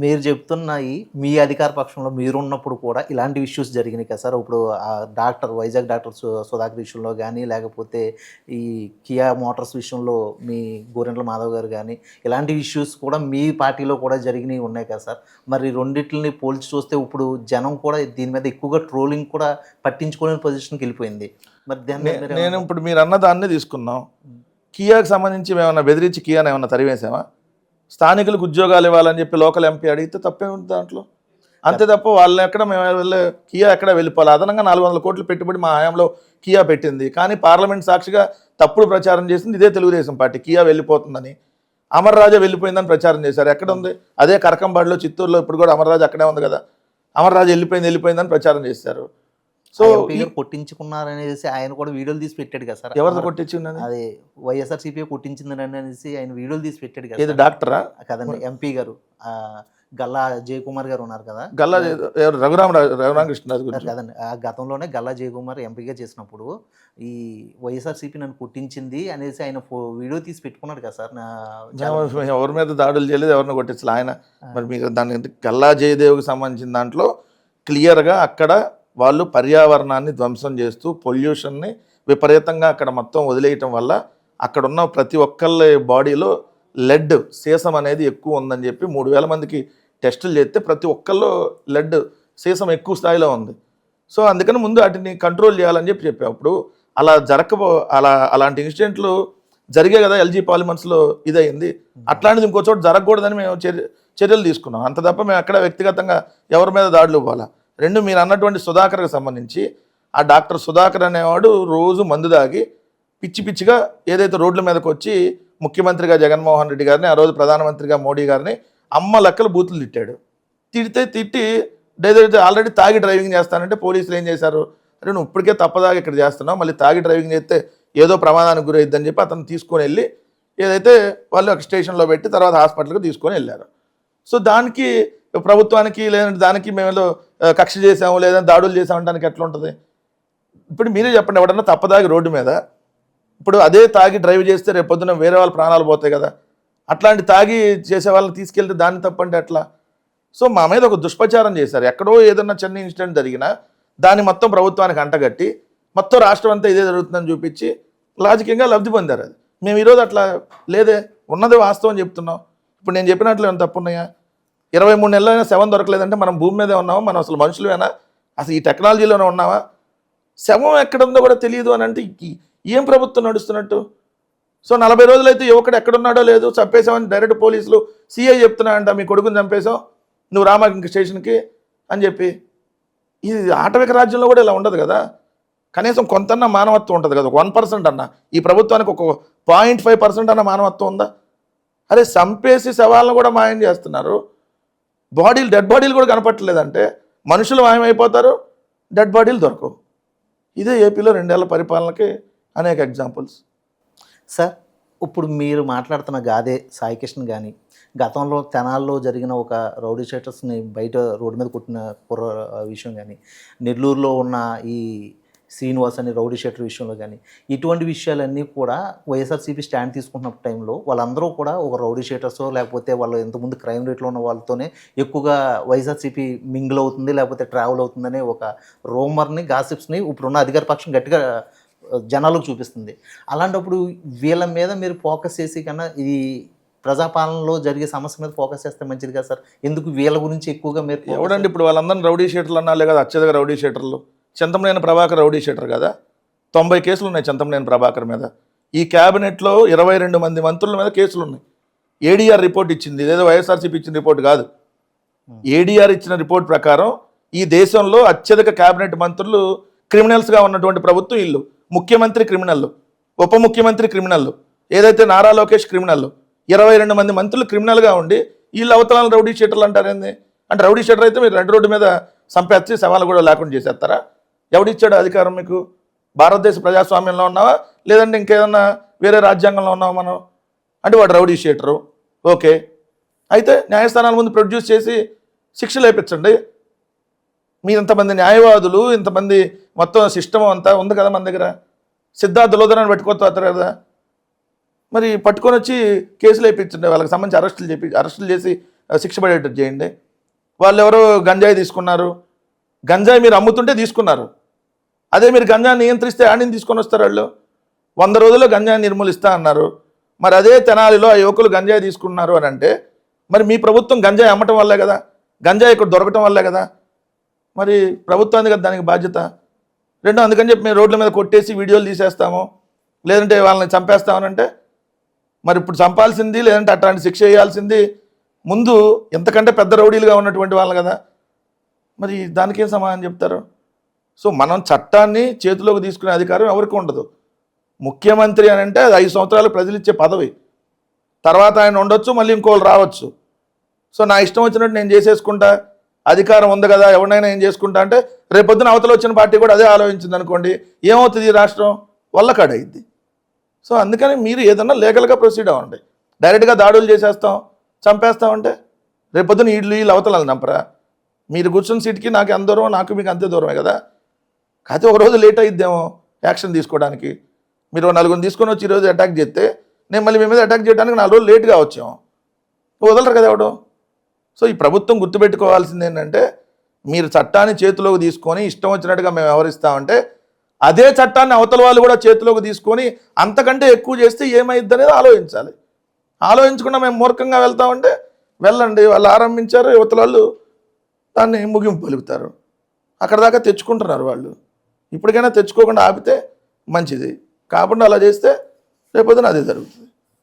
మీరు చెప్తున్నాయి మీ అధికార పక్షంలో మీరున్నప్పుడు కూడా ఇలాంటి ఇష్యూస్ జరిగినాయి కదా సార్. ఇప్పుడు వైజాగ్ డాక్టర్ సుధాకర్ విషయంలో గానీ, లేకపోతే ఈ కియా మోటార్స్ విషయంలో మీ గోరెంట్ల మాధవ్ గారు గానీ, ఇలాంటి ఇష్యూస్ కూడా మీ పార్టీలో కూడా జరిగినవి ఉన్నాయి కదా సార్. మరి రెండిట్లని పోల్చి చూస్తే ఇప్పుడు జనం కూడా దీని మీద ఎక్కువగా ట్రోలింగ్ కూడా పట్టించుకోలేని పొజిషన్‌కి వెళ్ళిపోయింది. మరి దాని మీద నేను ఇప్పుడు మీరన్న దాన్నే తీసుకున్నాం. కియాకి సంబంధించి మేమన్నా బెదిరించి కియాని ఏమన్నా తరివేసామా? స్థానికులకు ఉద్యోగాలు ఇవ్వాలని చెప్పి లోకల్ ఎంపీ అడిగితే తప్పేముంది దాంట్లో? అంతే తప్ప వాళ్ళని ఎక్కడ మేము కియా ఎక్కడ వెళ్ళిపోవాలి. అదనంగా 400 కోట్లు పెట్టుబడి మా హయాంలో కియా పెట్టింది. కానీ పార్లమెంట్ సాక్షిగా తప్పుడు ప్రచారం చేసింది ఇదే తెలుగుదేశం పార్టీ. కియా వెళ్ళిపోతుందని, అమర్ రాజా వెళ్ళిపోయిందని ప్రచారం చేశారు. ఎక్కడ ఉంది? అదే కరకంబాడిలో, చిత్తూరులో ఇప్పుడు కూడా అమర్ రాజా అక్కడే ఉంది కదా. అమర్ రాజా వెళ్ళిపోయిందని ప్రచారం చేశారు. సో కొట్టించుకున్నారనేసి ఆయన కూడా వీడియోలు తీసి పెట్టాడు కదా సార్. ఎవరితో కొట్టించి ఉన్నది? అది వైఎస్ఆర్సీపీ కొట్టించిందని అనేసి ఆయన వీడియోలు తీసి పెట్టాడు కదా. ఇది డాక్టరా కదండి, ఎంపీ గారు గల్లా జయకుమార్ గారు ఉన్నారు కదా. గల్లా రఘురామకృష్ణరాజు కదండి, ఆ గతంలోనే గల్లా జయకుమార్ ఎంపీగా చేసినప్పుడు ఈ వైఎస్ఆర్సీపీ నన్ను కొట్టించింది అనేసి ఆయన వీడియో తీసి పెట్టుకున్నాడు కదా సార్. ఎవరి మీద దాడులు చేయలేదు, ఎవరిని కొట్టించలేదు ఆయన. మరి మీకు దాని గల్లా జయదేవ్కి సంబంధించిన దాంట్లో క్లియర్గా అక్కడ వాళ్ళు పర్యావరణాన్ని ధ్వంసం చేస్తూ పొల్యూషన్ని విపరీతంగా అక్కడ మొత్తం వదిలేయటం వల్ల అక్కడ ఉన్న ప్రతి ఒక్కళ్ళ బాడీలో లెడ్ సీసం అనేది ఎక్కువ ఉందని చెప్పి 3000 మందికి టెస్టులు చేస్తే ప్రతి ఒక్కళ్ళు లెడ్ సీసం ఎక్కువ స్థాయిలో ఉంది. సో అందుకని ముందు వాటిని కంట్రోల్ చేయాలని చెప్పాం. అప్పుడు అలా అలాంటి ఇన్సిడెంట్లు జరిగే కదా ఎల్జీ పాలిమర్స్లో ఇదయింది. అట్లాంటిది ఇంకో చోట జరగకూడదని మేము చర్యలు తీసుకున్నాం. అంత తప్ప మేము అక్కడ వ్యక్తిగతంగా ఎవరి మీద దాడులు ఇవ్వాలా. రెండు, మీరు అన్నటువంటి సుధాకర్కి సంబంధించి ఆ డాక్టర్ సుధాకర్ అనేవాడు రోజు మందు దాగి పిచ్చిగా ఏదైతే రోడ్ల మీదకి వచ్చి ముఖ్యమంత్రిగా జగన్మోహన్ రెడ్డి గారిని, ఆ రోజు ప్రధానమంత్రిగా మోడీ గారిని అమ్మ లెక్కలు బూతులు తిట్టాడు. తిట్టి ఆల్రెడీ తాగి డ్రైవింగ్ చేస్తానంటే పోలీసులు ఏం చేశారు, అరే నువ్వు ఇప్పటికే తప్పదాగా ఇక్కడ చేస్తున్నావు, మళ్ళీ తాగి డ్రైవింగ్ చేస్తే ఏదో ప్రమాదానికి గురైద్దని చెప్పి అతను తీసుకొని వెళ్ళి ఏదైతే వాళ్ళు ఒక స్టేషన్లో పెట్టి తర్వాత హాస్పిటల్కి తీసుకొని వెళ్ళారు. సో దానికి ప్రభుత్వానికి లేదంటే దానికి మేము కక్ష చేసాము లేదంటే దాడులు చేసాము దానికి ఎట్లా ఉంటుంది? ఇప్పుడు మీరే చెప్పండి, ఎవడన్నా తప్పదాగి రోడ్డు మీద ఇప్పుడు అదే తాగి డ్రైవ్ చేస్తే రేపు పొద్దున వేరే వాళ్ళ ప్రాణాలు పోతాయి కదా. అట్లాంటి తాగి చేసే వాళ్ళని తీసుకెళ్తే దాన్ని తప్పంటే ఎట్లా? సో మా మీద ఒక దుష్ప్రచారం చేశారు. ఎక్కడో ఏదన్నా చిన్న ఇన్సిడెంట్ జరిగినా దాన్ని మొత్తం ప్రభుత్వానికి అంటగట్టి మొత్తం రాష్ట్రం అంతా ఇదే జరుగుతుందని చూపించి రాజకీయంగా లబ్ధి పొందారు. అది మేము ఈరోజు అట్లా లేదే, ఉన్నదే వాస్తవం చెప్తున్నాం. ఇప్పుడు నేను చెప్పినట్లు ఏమైనా తప్పున్నాయా? 23 నెలలైనా శవం దొరకలేదంటే మనం భూమి మీదే ఉన్నామా? మనం అసలు మనుషులమేనా? అసలు ఈ టెక్నాలజీలోనే ఉన్నావా? శవం ఎక్కడుందో కూడా తెలియదు అని అంటే ఏం ప్రభుత్వం నడుస్తున్నట్టు? సో 40 రోజులైతే యువకుడు ఎక్కడున్నాడో లేదు, చంపేసామని డైరెక్ట్ పోలీసులు సిఐ చెప్తున్నాడంట, మీ కొడుకుని చంపేశావు నువ్వు రామా ఇంక స్టేషన్కి అని చెప్పి. ఇది ఆటవిక రాజ్యంలో కూడా ఇలా ఉండదు కదా. కనీసం కొంతన్నా మానవత్వం ఉంటుంది కదా. 1% అన్న ఈ ప్రభుత్వానికి ఒక 0.5% అన్న మానవత్వం ఉందా? అరే చంపేసి శవాలను కూడా మాయం చేస్తున్నారు. డెడ్ బాడీలు కూడా కనపట్టలేదంటే మనుషులు మాయమైపోతారు, డెడ్ బాడీలు దొరకవు. ఇదే ఏపీలో 2 ఏళ్ల పరిపాలనకి అనేక ఎగ్జాంపుల్స్. సార్ ఇప్పుడు మీరు మాట్లాడుతున్న గాదే సాయికృష్ణ కానీ, గతంలో తెనాల్లో జరిగిన ఒక రౌడీ షీటర్స్ని బయట రోడ్డు మీద కొట్టిన విషయం కానీ, నెల్లూరులో ఉన్న ఈ శ్రీనివాస్ అని రౌడీ షీటర్ విషయంలో కానీ, ఇటువంటి విషయాలన్నీ కూడా వైఎస్ఆర్సీపీ స్టాండ్ తీసుకుంటున్న టైంలో వాళ్ళందరూ కూడా ఒక రౌడీ షీటర్సో లేకపోతే వాళ్ళు ఎంతమంది క్రైమ్ రేట్లో ఉన్న వాళ్ళతోనే ఎక్కువగా వైఎస్ఆర్సీపీ మింగిల్ అవుతుంది లేకపోతే ట్రావెల్ అవుతుందనే ఒక రూమర్ని, గాసిప్స్ని ఇప్పుడున్న అధికార పక్షం గట్టిగా జనాలకు చూపిస్తుంది. అలాంటప్పుడు వీళ్ళ మీద మీరు ఫోకస్ చేసి కన్నా ఈ ప్రజాపాలనలో జరిగే సమస్య మీద ఫోకస్ చేస్తే మంచిది కదా సార్. ఎందుకు వీళ్ళ గురించి ఎక్కువగా మీరు ఎవడండి ఇప్పుడు వాళ్ళందరినీ రౌడీ షీటర్లు అన్నాలే కదా, అత్యధిక రౌడీ షీటర్లు. చింతమనేని ప్రభాకర్ రౌడీ షీటర్ కదా, 90 కేసులు ఉన్నాయి చింతమనేని ప్రభాకర్ మీద. ఈ క్యాబినెట్లో 22 మంది మంత్రుల మీద కేసులు ఉన్నాయి. ఏడీఆర్ రిపోర్ట్ ఇచ్చింది, ఇదేదో వైఎస్ఆర్సీపీ ఇచ్చిన రిపోర్ట్ కాదు. ఏడీఆర్ ఇచ్చిన రిపోర్ట్ ప్రకారం ఈ దేశంలో అత్యధిక క్యాబినెట్ మంత్రులు క్రిమినల్స్గా ఉన్నటువంటి ప్రభుత్వం ఇల్లు. ముఖ్యమంత్రి క్రిమినల్, ఉప ముఖ్యమంత్రి క్రిమినల్, ఏదైతే నారా లోకేష్ క్రిమినల్, 22 మంది మంత్రులు క్రిమినల్గా ఉండి వీళ్ళు అవతలాలను రౌడీ షీటర్లు అంటారేంది? అంటే రౌడీ షీటర్ అయితే మీరు 2 రోడ్డు మీద సంపేచ్చి సవాలు కూడా లేకుండా చేసేస్తారా? ఎవడిచ్చాడు అధికారం మీకు? భారతదేశ ప్రజాస్వామ్యంలో ఉన్నావా లేదంటే ఇంకేదన్నా వేరే రాజ్యాంగంలో ఉన్నావా మనం? అంటే వాడు రౌడీ షీటరు, ఓకే అయితే న్యాయస్థానాల ముందు ప్రొడ్యూస్ చేసి శిక్షలు వేయించండి. మీరు ఇంతమంది న్యాయవాదులు, ఇంతమంది మొత్తం సిస్టమ్ అంతా ఉంది కదా మన దగ్గర. సిద్ధార్థ లోదనాన్ని పెట్టుకోతారు కదా, మరి పట్టుకొని వచ్చి కేసులు వేయించండి, వాళ్ళకి సంబంధించి అరెస్టులు చేసి శిక్ష పడేటట్టు చేయండి. వాళ్ళు ఎవరో గంజాయి తీసుకున్నారు, గంజాయి మీరు అమ్ముతుంటే తీసుకున్నారు, అదే మీరు గంజాయి నియంత్రిస్తే ఆడిని తీసుకొని వస్తారు వాళ్ళు. 100 రోజుల్లో గంజాయి నిర్మూలిస్తా అన్నారు. మరి అదే తెనాలిలో ఆ యువకులు గంజాయి తీసుకున్నారు అని అంటే మరి మీ ప్రభుత్వం గంజాయి అమ్మటం వల్లే కదా, గంజాయి ఇక్కడ దొరకటం వల్లే కదా, మరి ప్రభుత్వానికి కదా దానికి బాధ్యత. రెండో అందుకని చెప్పి మేము రోడ్ల మీద కొట్టేసి వీడియోలు తీసేస్తాము, లేదంటే వాళ్ళని చంపేస్తామనంటే మరి ఇప్పుడు చంపాల్సింది లేదంటే అట్లాంటి శిక్ష వేయాల్సింది ముందు ఎంతకంటే పెద్ద రౌడీలుగా ఉన్నటువంటి వాళ్ళు కదా, మరి దానికేం సమాధానం చెప్తారు? సో మనం చట్టాన్ని చేతిలోకి తీసుకునే అధికారం ఎవరికి ఉండదు. ముఖ్యమంత్రి అని అంటే అది 5 సంవత్సరాలు ప్రజలు ఇచ్చే పదవి, తర్వాత ఆయన ఉండొచ్చు, మళ్ళీ ఇంకోళ్ళు రావచ్చు. సో నా ఇష్టం వచ్చినట్టు నేను చేసేసుకుంటా, అధికారం ఉంది కదా ఎవరినైనా ఏం చేసుకుంటా అంటే రేపొద్దున అవతల వచ్చిన పార్టీ కూడా అదే ఆలోచించింది అనుకోండి, ఏమవుతుంది ఈ రాష్ట్రం వల్లకాడైద్ది. సో అందుకని మీరు ఏదన్నా లీగల్గా ప్రొసీడ్ అవ్వండి. డైరెక్ట్గా దాడులు చేసేస్తాం చంపేస్తామంటే రేపొద్దున వీళ్ళు అవతలని నంపరా? మీరు కూర్చున్న సీట్కి నాకు ఎంత దూరం, నాకు మీకు అంతే దూరమే కదా. కాకపోతే ఒక రోజు లేట్ అయిద్దేమో యాక్షన్ తీసుకోవడానికి. మీరు 4 తీసుకొని వచ్చి ఈరోజు అటాక్ చేస్తే నేను మళ్ళీ మీ మీద అటాక్ చేయడానికి 4 రోజులు లేట్గా వచ్చాము, వదలరు కదా ఎవడో. సో ఈ ప్రభుత్వం గుర్తుపెట్టుకోవాల్సింది ఏంటంటే మీరు చట్టాన్ని చేతిలోకి తీసుకొని ఇష్టం వచ్చినట్టుగా మేము వ్యవహరిస్తామంటే అదే చట్టాన్ని అవతల వాళ్ళు కూడా చేతిలోకి తీసుకొని అంతకంటే ఎక్కువ చేస్తే ఏమైద్ది అనేది ఆలోచించాలి. ఆలోచించకుండా మేము మూర్ఖంగా వెళ్తామంటే వెళ్ళండి, వాళ్ళు ఆరంభించారు, యువతల వాళ్ళు దాన్ని ముగింపు పలుకుతారు. అక్కడ దాకా తెచ్చుకుంటున్నారు వాళ్ళు. ఇప్పటికైనా తెచ్చుకోకుండా ఆపితే మంచిది, కాకుండా అలా చేస్తే రేపొద్దున అదే జరుగుతుంది.